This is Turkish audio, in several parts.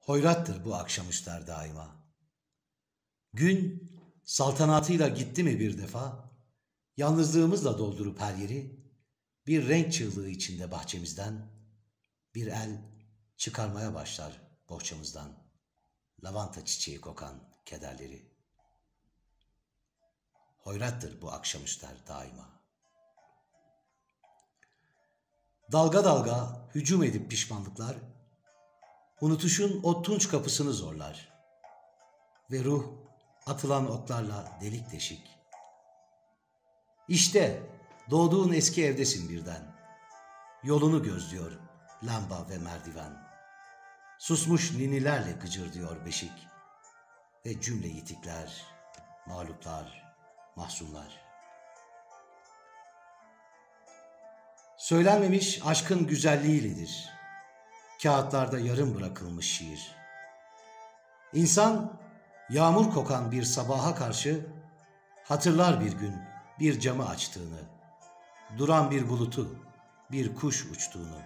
Hoyrattır bu akşamüstler daima. Gün saltanatıyla gitti mi bir defa, yalnızlığımızla doldurup her yeri, bir renk çığlığı içinde bahçemizden, bir el çıkarmaya başlar bohçamızdan, lavanta çiçeği kokan kederleri. Hoyrattır bu akşamüstler daima. Dalga dalga hücum edip pişmanlıklar, unutuşun o tunç kapısını zorlar. Ve ruh atılan oklarla delik deşik. İşte doğduğun eski evdesin birden. Yolunu gözlüyor lamba ve merdiven. Susmuş ninilerle gıcırdıyor beşik. Ve cümle yitikler, mağluplar, mahzunlar. Söylenmemiş aşkın güzelliğiyledir. Kağıtlarda yarım bırakılmış şiir. İnsan yağmur kokan bir sabaha karşı hatırlar bir gün bir camı açtığını, duran bir bulutu, bir kuş uçtuğunu,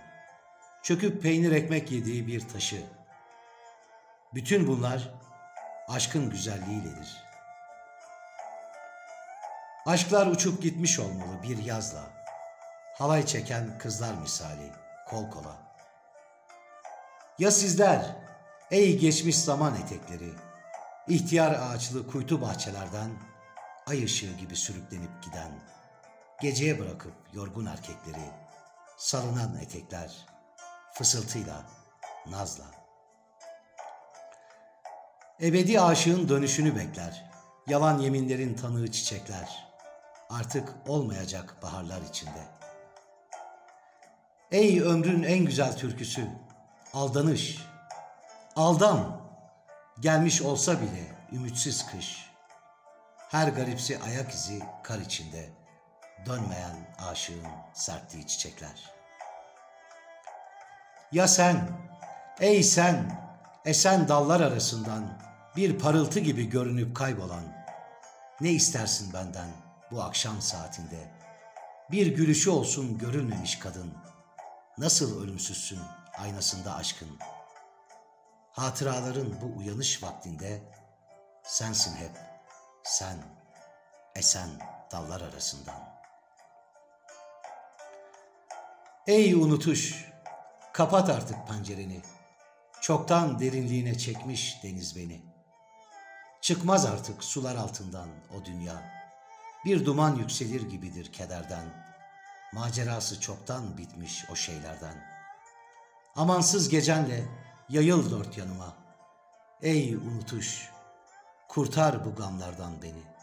çöküp peynir ekmek yediği bir taşı. Bütün bunlar aşkın güzelliğiyledir. Aşklar uçup gitmiş olmalı bir yazla, halay çeken kızlar misali kol kola. Ya sizler ey geçmiş zaman etekleri, ihtiyar ağaçlı kuytu bahçelerden ay ışığı gibi sürüklenip giden, geceye bırakıp yorgun erkekleri, salınan etekler, fısıltıyla, nazla. Ebedi aşığın dönüşünü bekler, yalan yeminlerin tanığı çiçekler, artık olmayacak baharlar içinde. Ey ömrün en güzel türküsü, aldanış, aldan, gelmiş olsa bile ümitsiz kış. Her garipsi ayak izi kar içinde, dönmeyen aşığın serptiği çiçekler. Ya sen, ey sen, esen dallar arasından bir parıltı gibi görünüp kaybolan, ne istersin benden bu akşam saatinde? Bir gülüşü olsun görülmemiş kadın, nasıl ölümsüzsün aynasında aşkın? Hatıraların bu uyanış vaktinde, sensin hep, sen, esen dallar arasından. Ey unutuş, kapat artık pencereni, çoktan derinliğine çekmiş deniz beni. Çıkmaz artık sular altından o dünya, bir duman yükselir gibidir kederden, macerası çoktan bitmiş o şeylerden. Amansız gecenle yayıl dört yanıma, ey unutuş, kurtar bu gamlardan beni.